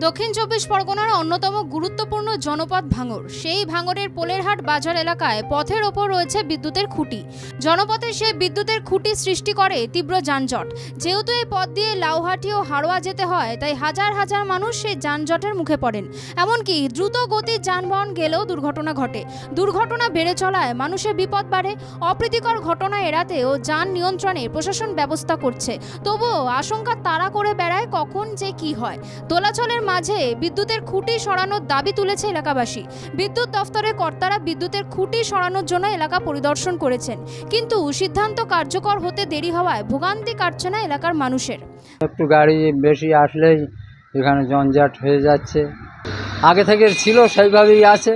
দক্ষিণ চব্বিশ পরগনার অন্যতম গুরুত্বপূর্ণ জনপদ ভাঙড়। সেই ভাঙড়ের পোলেরহাট বাজার এলাকায় পথের ওপর রয়েছে বিদ্যুতের খুঁটি। জনপথে সেই বিদ্যুতের খুঁটি সৃষ্টি করে তীব্র যানজট। যেহেতু এই পথ দিয়ে লাউহাটি ও হাড়োয়া যেতে হয়, তাই হাজার হাজার মানুষ সেই যানজটের মুখে পড়েন। এমনকি দ্রুত গতির যানবাহন গেলেও দুর্ঘটনা ঘটে। দুর্ঘটনা বেড়ে চলায় মানুষের বিপদ বাড়ে। অপ্রীতিকর ঘটনা এড়াতে ও যান নিয়ন্ত্রণে প্রশাসন ব্যবস্থা করছে, তবুও আশঙ্কা তাড়া করে বেড়ায় কখন যে কি হয়। দোলাচলের মাঝে বিদ্যুতের খুঁটি সরানোর দাবি তুলেছে এলাকাবাসী। বিদ্যুৎ দফতরের কর্তারা বিদ্যুতের খুঁটি সরানোর জন্য এলাকা পরিদর্শন করেছেন, কিন্তু সিদ্ধান্ত কার্যকর হতে দেরি হওয়ায় ভোগান্তি কাটছে না এলাকার মানুষের। একটু গাড়ি বেশি আসলেই এখানে জঞ্জাট হয়ে যাচ্ছে। আগে থেকে ছিল সেইভাবেই আছে,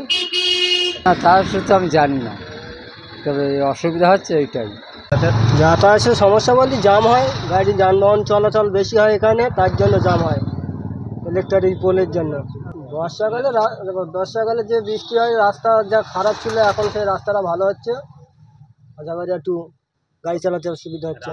তার সত্ত্বে আমি জানি না, তবে অসুবিধা হচ্ছে এইটাই। যাতায়াতের সমস্যা বলতে জাম হয়, গাড়ি যানবাহন চলাচল বেশি হয় এখানে, তার জন্য জাম হয় ইলেকট্রিক পোলের জন্য। বর্ষাকালে যে বৃষ্টি হয়, রাস্তা যা খারাপ ছিল, এখন সেই রাস্তাটা ভালো হচ্ছে, মাঝামাঝি একটু গাড়ি চালাতে সুবিধা হচ্ছে।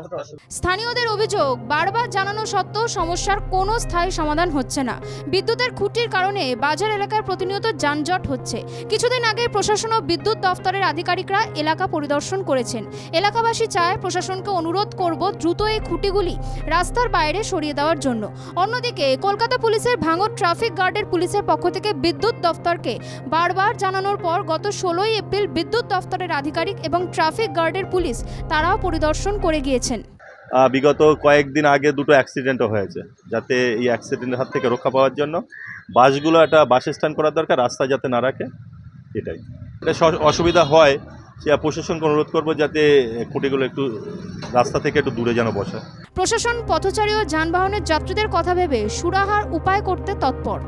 স্থানীয়দের অভিযোগ, বারবার জানানো সত্ত্বেও সমস্যার কোনো স্থায়ী সমাধান হচ্ছে না। বিদ্যুতের খুঁটির কারণে বাজার এলাকায় প্রতিনিয়ত যানজট হচ্ছে। কিছুদিন আগে প্রশাসন ও বিদ্যুৎ দফতরের আধিকারিকরা এলাকা পরিদর্শন করেছেন। এলাকাবাসী চায় প্রশাসনকে অনুরোধ করব দ্রুত এই খুঁটিগুলি রাস্তার বাইরে সরিয়ে দেওয়ার জন্য। অন্যদিকে কলকাতা পুলিশের ভাঙড় ট্রাফিক গার্ডের পুলিশের পক্ষ থেকে বিদ্যুৎ দফতরকে বারবার জানানোর পর গত 16 এপ্রিল বিদ্যুৎ দফতরের আধিকারিক এবং ট্রাফিক গার্ডের পুলিশ তারাও পরিদর্শন করে গিয়েছেন। বিগত কয়েকদিন আগে দুটো অ্যাক্সিডেন্টও হয়েছে, যাতে এই অ্যাক্সিডেন্টের হাত থেকে রক্ষা পাওয়ার জন্য বাসগুলো একটা বাস স্ট্যান্ড করার দরকার, রাস্তা যাতে না রাখে। এটাই এটা অসুবিধা হয়, সে প্রশাসনকে অনুরোধ করবো যাতে খুঁটিগুলো একটু রাস্তা থেকে একটু দূরে যেন বসে। প্রশাসন পথচারী ও যানবাহনের যাত্রীদের কথা ভেবে সুরাহার উপায় করতে তৎপর।